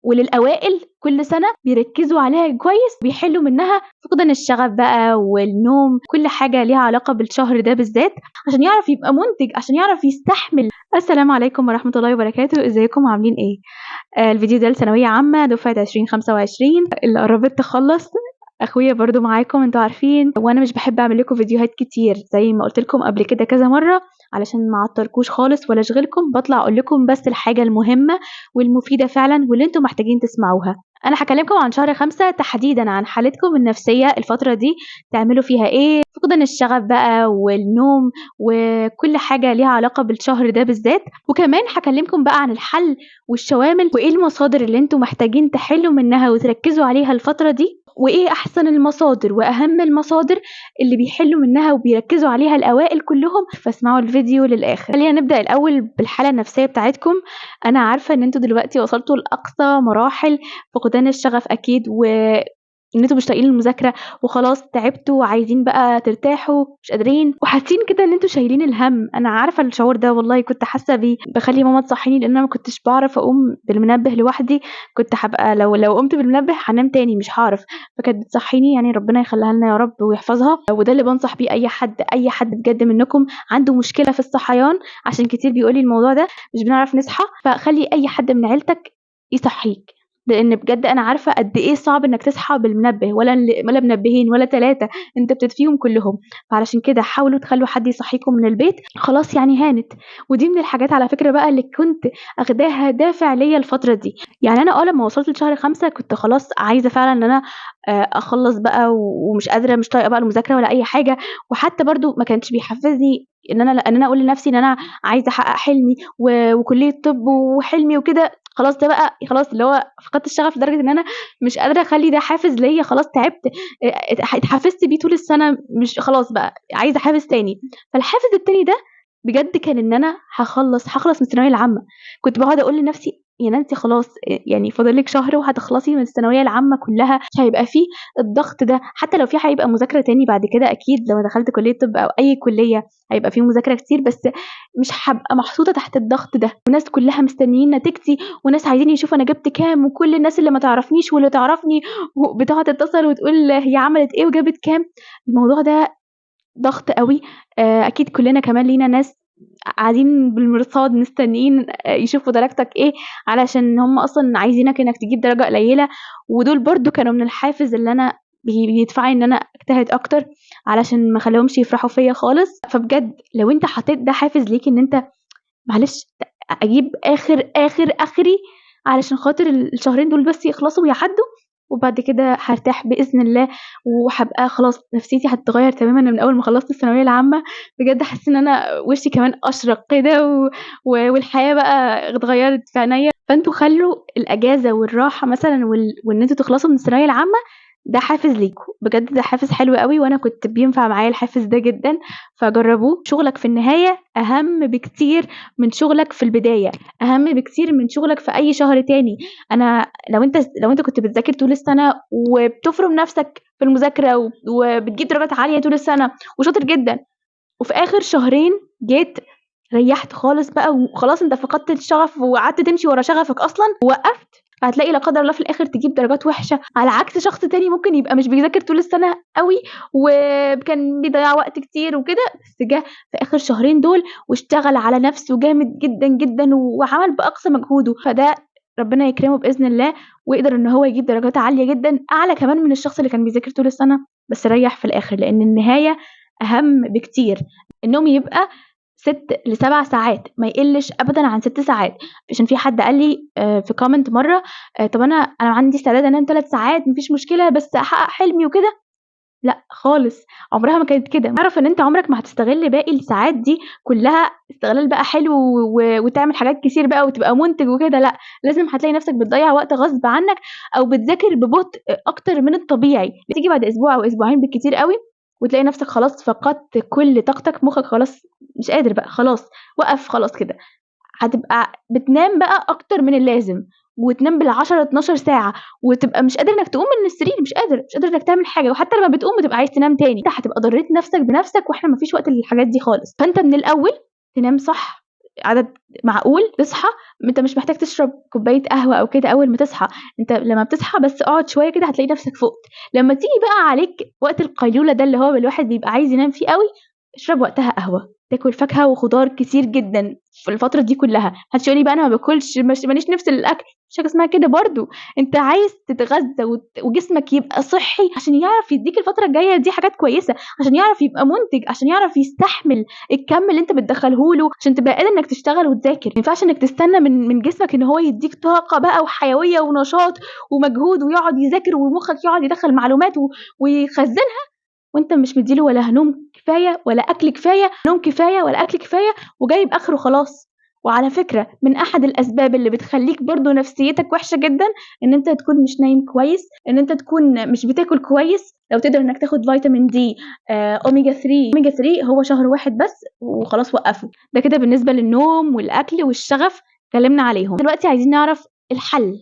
وللأوائل كل سنة بيركزوا عليها كويس، بيحلوا منها فقدان الشغف بقى والنوم، كل حاجة ليها علاقة بالشهر ده بالذات، عشان يعرف يبقى منتج، عشان يعرف يستحمل. السلام عليكم ورحمة الله وبركاته، ازيكم عاملين ايه؟ الفيديو ده لثانوية عامة دفعة 2025 اللي قربت تخلص. اخويا برضو معاكم، انتوا عارفين وانا مش بحب اعمل لكم فيديوهات كتير زي ما قلت لكم قبل كده كذا مره، علشان ما اعطلكوش خالص ولا اشغلكم. بطلع اقول لكم بس الحاجه المهمه والمفيده فعلا واللي انتوا محتاجين تسمعوها. انا هكلمكم عن شهر 5 تحديدا، عن حالتكم النفسيه الفتره دي، تعملوا فيها ايه، فقدان الشغف بقى والنوم وكل حاجه ليها علاقه بالشهر ده بالذات. وكمان هكلمكم بقى عن الحل والشوامل، وايه المصادر اللي انتوا محتاجين تحلوا منها وتركزوا عليها الفتره دي، وايه احسن المصادر واهم المصادر اللي بيحلوا منها وبيركزوا عليها الاوائل كلهم. فاسمعوا الفيديو للاخر. خلينا نبدا الاول بالحاله النفسيه بتاعتكم. انا عارفه ان انتوا دلوقتي وصلتوا لاقصى مراحل فقدان الشغف اكيد، ان انتوا مش طايقين المذاكره وخلاص تعبتوا وعايزين بقى ترتاحوا، مش قادرين وحاسين كده ان انتوا شايلين الهم. انا عارفه الشعور ده والله، كنت حاسه بيه. بخلي ماما تصحيني لان انا ما كنتش بعرف اقوم بالمنبه لوحدي، كنت هبقى لو قمت بالمنبه هنام تاني مش هعرف. فكانت بتصحيني، يعني ربنا يخليها لنا يا رب ويحفظها. وده اللي بنصح بيه اي حد بجد منكم عنده مشكله في الصحيان، عشان كتير بيقولي الموضوع ده مش بنعرف نصحى. فخلي اي حد من عيلتك يصحيك، لان بجد انا عارفه قد ايه صعب انك تصحى بالمنبه، ولا منبهين ولا 3 انت بتطفيهم كلهم. فعلشان كده حاولوا تخلوا حد يصحيكم من البيت، خلاص يعني هانت. ودي من الحاجات على فكره بقى اللي كنت اخداها دافع ليا الفتره دي. يعني انا لما وصلت لشهر 5 كنت خلاص عايزه فعلا ان انا اخلص بقى، ومش قادره، مش طايقه بقى المذاكره ولا اي حاجه. وحتى برضو ما كانش بيحفزني ان انا اقول لنفسي ان انا عايزه احقق حلمي وكليه طب وحلمي وكده. خلاص ده بقى خلاص اللي هو فقدت الشغف لدرجه ان انا مش قادره اخلي ده حافز ليا، خلاص تعبت. اتحفزت بيه طول السنه، مش خلاص بقى عايزه حافز تاني. فالحافز التاني ده بجد كان ان انا هخلص من الثانويه العامه. كنت بقعد اقول لنفسي يا نانسي خلاص، يعني فاضل لك شهر وهتخلصي من الثانويه العامه كلها، مش هيبقى فيه الضغط ده. حتى لو في هيبقى مذاكره تاني بعد كده اكيد، لو دخلت كليه طب او اي كليه هيبقى فيه مذاكره كتير، بس مش هبقى محطوطه تحت الضغط ده. والناس كلها مستنيين نتيجتي، وناس عايزين يشوفوا انا جبت كام، وكل الناس اللي ما تعرفنيش واللي تعرفني بتقعد تتصل وتقول هي عملت ايه وجابت كام. الموضوع ده ضغط قوي. اكيد كلنا كمان لينا ناس قاعدين بالمرصاد مستنيين يشوفوا درجتك ايه، علشان هم اصلا عايزينك انك تجيب درجة قليلة. ودول برضو كانوا من الحافز اللي انا بيدفعني ان انا اجتهد اكتر، علشان ما خليهمش يفرحوا فيا خالص. فبجد لو انت حطيت ده حافز ليك ان انت معلش اجيب اخري علشان خاطر الشهرين دول بس يخلصوا ويعدوا، وبعد كده هرتاح باذن الله، وهبقى خلاص نفسيتي هتتغير تماما من اول ما خلصت الثانويه العامه. بجد حاسه ان انا وشي كمان اشرق كده والحياه بقى اتغيرت في عينيا. فانتوا خلوا الاجازه والراحه مثلا وان انتوا تخلصوا من الثانويه العامه ده حافز ليكوا. بجد ده حافز حلو قوي، وانا كنت بينفع معايا الحافز ده جدا. فجربوه. شغلك في النهايه اهم بكتير من شغلك في البدايه، اهم بكتير من شغلك في اي شهر تاني. انا لو انت كنت بتذاكر طول السنه وبتفرم نفسك في المذاكره وبتجيب درجات عاليه طول السنه وشاطر جدا، وفي اخر شهرين جيت ريحت خالص بقى وخلاص انت فقدت الشغف وقعدت تمشي ورا شغفك اصلا ووقفت، فهتلاقي لا قدر الله في الاخر تجيب درجات وحشه، على عكس شخص تاني ممكن يبقى مش بيذاكر طول السنه قوي وكان بيضيع وقت كتير وكده، بس جه في اخر شهرين دول واشتغل على نفسه جامد جدا جدا وعمل باقصى مجهوده. فده ربنا يكرمه باذن الله، ويقدر ان هو يجيب درجات عاليه جدا، اعلى كمان من الشخص اللي كان بيذاكر طول السنه بس ريح في الاخر. لان النهايه اهم بكتير. النوم يبقى 6 ل7 ساعات، ما يقلش ابدا عن 6 ساعات. عشان في حد قال لي في كومنت مره طب انا عندي استعداد انام 3 ساعات مفيش مشكله بس احقق حلمي وكده. لا خالص، عمرها ما كانت كده. اعرف ان انت عمرك ما هتستغل باقي الساعات دي كلها استغلال بقى حلو وتعمل حاجات كتير بقى وتبقى منتج وكده. لا، لازم هتلاقي نفسك بتضيع وقت غصب عنك او بتذاكر ببطء اكتر من الطبيعي. تيجي بعد اسبوع او اسبوعين بالكتير قوي وتلاقي نفسك خلاص فقدت كل طاقتك، مخك خلاص مش قادر بقى، خلاص وقف خلاص كده. هتبقى بتنام بقى اكتر من اللازم، وتنام بال10 12 ساعه، وتبقى مش قادر انك تقوم من السرير، مش قادر انك تعمل حاجه، وحتى لما بتقوم بتبقى عايز تنام تاني. انت هتبقى ضريت نفسك بنفسك، واحنا مفيش وقت للحاجات دي خالص. فانت من الاول تنام صح، عدد معقول تصحى. انت مش محتاج تشرب كوبايه قهوه او كده اول ما تصحى، انت لما بتصحى بس اقعد شويه كده هتلاقي نفسك فقت. لما تيجي بقى عليك وقت القيلوله ده اللي هو الواحد بيبقى عايز ينام فيه قوي، اشرب وقتها قهوه، تاكل فاكهه وخضار كتير جدا في الفتره دي كلها. محدش يقول لي بقى انا ما باكلش، ماليش نفس الاكل، مش حاجه اسمها كده برضو. انت عايز تتغذى وجسمك يبقى صحي عشان يعرف يديك الفتره الجايه دي حاجات كويسه، عشان يعرف يبقى منتج، عشان يعرف يستحمل الكم اللي انت بتدخله له، عشان تبقى قادر انك تشتغل وتذاكر. ما ينفعش انك تستنى من جسمك ان هو يديك طاقه بقى وحيويه ونشاط ومجهود ويقعد يذاكر ومخك يقعد يدخل معلومات ويخزنها، وانت مش مديله ولا نوم كفايه ولا اكل كفايه، نوم كفايه ولا اكل كفايه، وجايب اخره خلاص. وعلى فكرة من أحد الأسباب اللي بتخليك برضو نفسيتك وحشة جدا إن أنت تكون مش نايم كويس، إن أنت تكون مش بتاكل كويس. لو تقدر إنك تاخد فيتامين دي، أوميجا 3. أوميجا 3 هو شهر واحد بس وخلاص وقفه. ده كده بالنسبة للنوم والأكل والشغف اتكلمنا عليهم. دلوقتي عايزين نعرف الحل،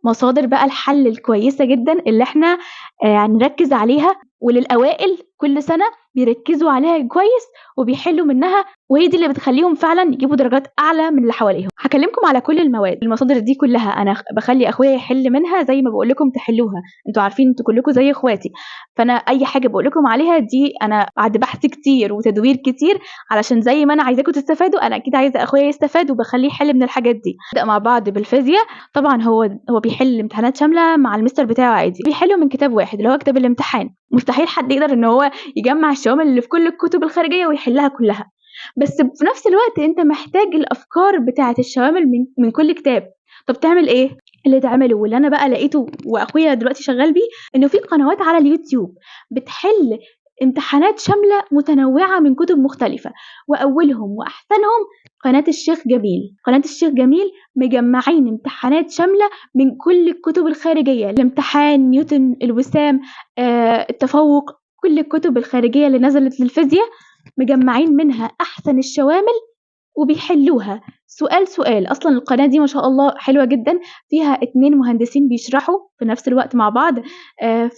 مصادر بقى الحل الكويسة جدا اللي احنا نركز عليها، وللأوائل كل سنة بيركزوا عليها كويس وبيحلوا منها، وهي دي اللي بتخليهم فعلا يجيبوا درجات اعلى من اللي حواليهم. هكلمكم على كل المصادر دي كلها انا بخلي اخويا يحل منها زي ما بقول لكم تحلوها. انتوا عارفين انتوا كلكم زي اخواتي، فانا اي حاجه بقول لكم عليها دي انا بعد بحث كتير وتدوير كتير، علشان زي ما انا عايزاكم تستفادوا انا اكيد عايزه اخويا يستفاد وبخليه يحل من الحاجات دي. نبدا مع بعض بالفيزياء. طبعا هو بيحل امتحانات شامله مع المستر بتاعه عادي، بيحلوا من كتاب واحد اللي هو كتاب الامتحان. مستحيل حد يقدر ان هو يجمع الشوامل اللي في كل الكتب الخارجيه ويحلها كلها، بس في نفس الوقت انت محتاج الافكار بتاعه الشوامل من كل كتاب. طب تعمل ايه؟ اللي تعمله واللي انا بقى لقيته واخويا دلوقتي شغال بيه، انه في قنوات على اليوتيوب بتحل امتحانات شامله متنوعه من كتب مختلفه، واولهم واحسنهم قناه الشيخ جميل. قناه الشيخ جميل مجمعين امتحانات شامله من كل الكتب الخارجيه، الامتحان، نيوتن، الوسام، التفوق، كل الكتب الخارجيه اللي نزلت للفيزياء مجمعين منها احسن الشوامل وبيحلوها سؤال سؤال. اصلا القناه دي ما شاء الله حلوه جدا، فيها 2 مهندسين بيشرحوا في نفس الوقت مع بعض،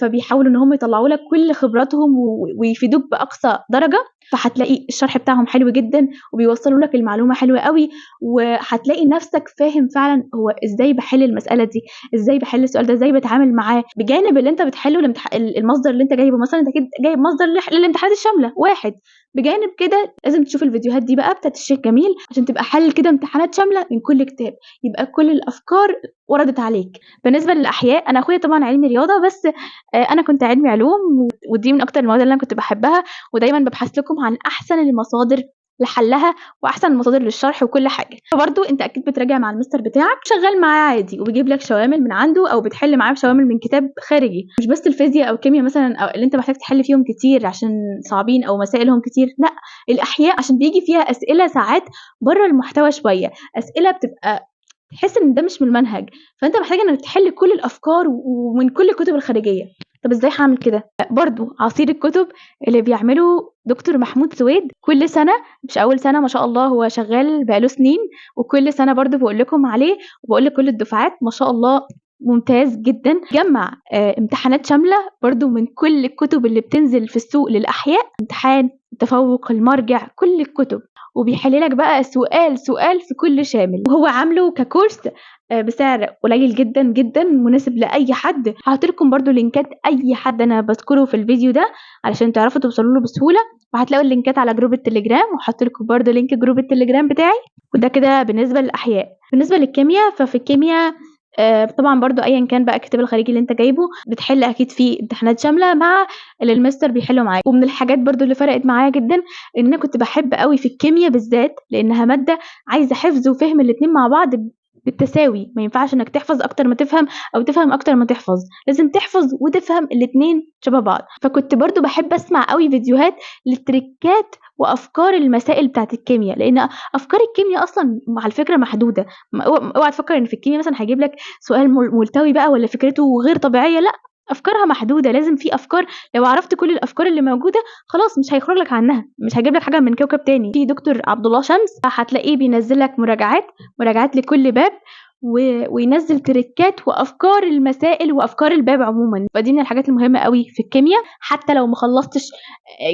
فبيحاولوا ان هم يطلعوا لك كل خبراتهم ويفيدوك باقصى درجه. فهتلاقي الشرح بتاعهم حلو جدا وبيوصلوا لك المعلومه حلوه قوي، وهتلاقي نفسك فاهم فعلا هو ازاي بحل المساله دي، ازاي بحل السؤال ده، ازاي بتعامل معاه. بجانب اللي انت بتحله المصدر اللي انت جايبه، مثلا انت اكيد جايب مصدر للامتحانات الشامله واحد، بجانب كده لازم تشوف الفيديوهات دي بقى بتاعت الشيخ جميل عشان تبقى حل كده امتحانات شامله من كل كتاب، يبقى كل الافكار وردت عليك. بالنسبه للاحياء انا اخويا طبعا علمي رياضه، بس انا كنت علمي علوم، ودي من اكتر المواد اللي انا كنت بحبها، ودايما ببحث لكم عن احسن المصادر لحلها واحسن المصادر للشرح وكل حاجه. فبرضه انت اكيد بتراجع مع المستر بتاعك، شغال معاه عادي وبيجيب لك شوامل من عنده او بتحل معاه بشوامل من كتاب خارجي، مش بس الفيزياء او الكيمياء مثلا او اللي انت محتاج تحل فيهم كتير عشان صعبين او مسائلهم كتير، لا، الاحياء عشان بيجي فيها اسئله ساعات بره المحتوى شويه، اسئله بتبقى تحس ان ده مش من المنهج، فانت محتاج انك تحل كل الافكار ومن كل الكتب الخارجيه. طب ازاي هعمل كده؟ برضو عصير الكتب اللي بيعمله دكتور محمود سويد كل سنه، مش اول سنه ما شاء الله، هو شغال بقاله سنين، وكل سنه برضو بقول لكم عليه وبقول لكل الدفعات ما شاء الله ممتاز جدا. جمع امتحانات شامله برضو من كل الكتب اللي بتنزل في السوق للاحياء، امتحان، التفوق، المرجع، كل الكتب، وبيحل لك بقى سؤال سؤال في كل شامل، وهو عامله ككورس بسعر قليل جدا جدا مناسب لاي حد. هحط لكم برضو لينكات اي حد انا بذكره في الفيديو ده علشان تعرفوا توصلوا له بسهوله، وهتلاقوا اللينكات على جروب التليجرام، وهحط لكم برضو لينك جروب التليجرام بتاعي. وده كده بالنسبه للاحياء. بالنسبه للكيمياء، ففي الكيمياء طبعا برضو ايا كان بقى الكتاب الخارجي اللي انت جايبه بتحل اكيد فيه امتحانات شامله مع اللي المستر بيحله معاك. ومن الحاجات برضو اللي فرقت معايا جدا ان انا كنت بحب قوي في الكيمياء بالذات لانها ماده عايزه حفظ وفهم الاتنين مع بعض بالتساوي. ما ينفعش انك تحفظ اكتر ما تفهم او تفهم اكتر ما تحفظ، لازم تحفظ وتفهم الاتنين شبه بعض. فكنت برضو بحب اسمع قوي فيديوهات للتريكات وافكار المسائل بتاعت الكيمياء، لان افكار الكيمياء اصلا على فكره محدوده. اوعى تفكر ان في الكيمياء مثلا هيجيب لك سؤال ملتوي بقى ولا فكرته غير طبيعيه، لا، افكارها محدوده. لازم في افكار لو عرفت كل الافكار اللي موجوده خلاص مش هيخرج لك عنها، مش هيجيب لك حاجه من كوكب تاني. في دكتور عبد الله شمس هتلاقيه بينزل لك مراجعات لكل باب، وينزل تريكات وافكار المسائل وافكار الباب عموما. فدي من الحاجات المهمه قوي في الكيمياء. حتى لو ما خلصتش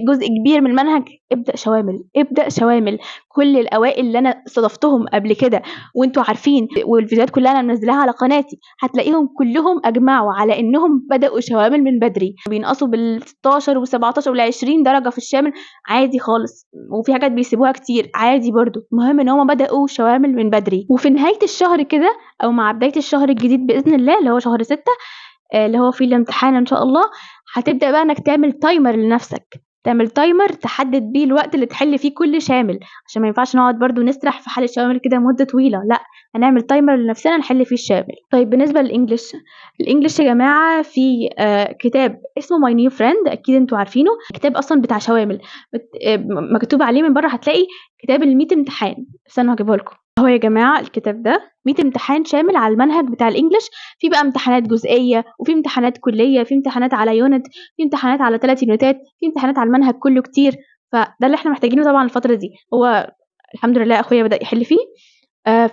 جزء كبير من المنهج ابدأ شوامل، ابدأ شوامل. كل الأوائل اللي أنا استضفتهم قبل كده وأنتم عارفين، والفيديوهات كلها أنا منزلاها على قناتي، هتلاقيهم كلهم أجمعوا على إنهم بدأوا شوامل من بدري، بينقصوا بال16 و17 وال20 درجة في الشامل عادي خالص، وفي حاجات بيسيبوها كتير عادي برضو. المهم إن هم بدأوا شوامل من بدري. وفي نهاية الشهر كده أو مع بداية الشهر الجديد بإذن الله اللي هو شهر 6 اللي هو فيه الامتحان إن شاء الله، هتبدأ بقى إنك تعمل تايمر لنفسك، تعمل تايمر تحدد بيه الوقت اللي تحل فيه كل شامل، عشان ما ينفعش نقعد برضو نسرح في حل الشوامل كده مدة طويلة، لا هنعمل تايمر لنفسنا نحل فيه الشامل. طيب بالنسبة للإنجليش، الإنجليش يا جماعة في كتاب اسمه ماي نيو فريند، أكيد انتوا عارفينه، كتاب أصلا بتاع شوامل، مكتوب عليه من بره هتلاقي كتاب ال100 امتحان. استنوا هجيبه لكم. هو يا جماعة الكتاب ده 100 امتحان شامل على المنهج بتاع الإنجليش، في بقى امتحانات جزئية وفي امتحانات كلية، في امتحانات على يونت، في امتحانات على 3 يونتات، في امتحانات على المنهج كله كتير. فده اللي احنا محتاجينه طبعا الفترة دي. هو الحمد لله أخويا بدأ يحل فيه،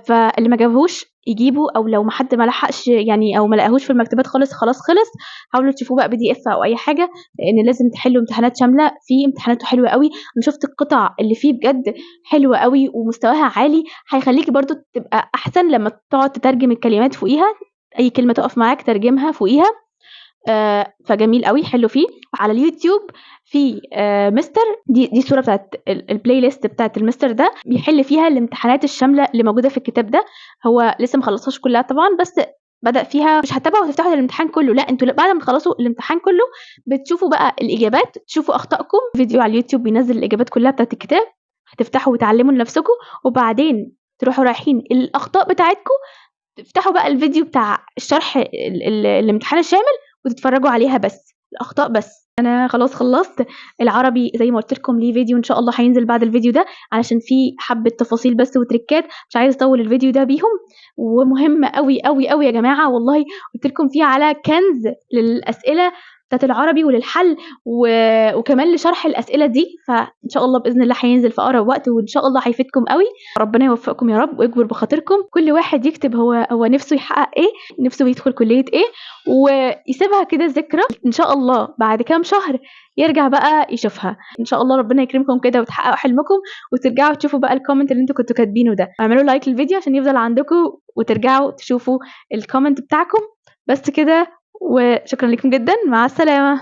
فاللي ما جابهوش يجيبه، او لو ما حد ما لحقش يعني او ما لقاهوش في المكتبات خالص خلص، حاولوا تشوفوه بقى PDF او اي حاجه، لان لازم تحلوا امتحانات شامله. في امتحاناته حلوه قوي، انا شفت القطع اللي فيه بجد حلوه قوي ومستواها عالي، هيخليكي برضو تبقى احسن لما تقعد تترجم الكلمات فوقيها، اي كلمه تقف معاك ترجمها فوقيها. فجميل قوي حلو فيه. على اليوتيوب في مستر، دي صورة بتاعت البلاي ليست بتاعت المستر ده، بيحل فيها الامتحانات الشاملة اللي موجودة في الكتاب ده. هو لسه مخلصهاش كلها طبعا، بس بدأ فيها. مش هتتابعوا وتفتحوا الامتحان كله، لا انتوا بعد ما تخلصوا الامتحان كله بتشوفوا بقى الإجابات، تشوفوا أخطائكم. فيديو على اليوتيوب بينزل الإجابات كلها بتاعت الكتاب، هتفتحوا وتعلموا لنفسكم، وبعدين تروحوا رايحين الأخطاء بتاعتكم، تفتحوا بقى الفيديو بتاع الشرح الامتحان الشامل وتتفرجوا عليها بس الأخطاء بس. أنا خلاص خلصت العربي زي ما قلت لكم، ليه فيديو إن شاء الله هينزل بعد الفيديو ده، علشان فيه حبة تفاصيل بس وتريكات، مش عايزة أطول الفيديو ده بيهم، ومهمة قوي قوي قوي يا جماعة والله. قلت لكم فيه على كنز للأسئلة بتاعت العربي وللحل وكمان لشرح الأسئلة دي، فإن شاء الله بإذن الله هينزل في أقرب وقت، وإن شاء الله هيفيدكم قوي. ربنا يوفقكم يا رب ويكبر بخاطركم. كل واحد يكتب هو نفسه يحقق ايه، نفسه يدخل كلية ايه، ويسيبها كده ذكرى، ان شاء الله بعد كام شهر يرجع بقى يشوفها. ان شاء الله ربنا يكرمكم كده وتحققوا حلمكم، وترجعوا تشوفوا بقى الكومنت اللي انتوا كنتوا كاتبينه ده. اعملوا لايك للفيديو عشان يفضل عندكم، وترجعوا تشوفوا الكومنت بتاعكم. بس كده، وشكرا لكم جدا، مع السلامة.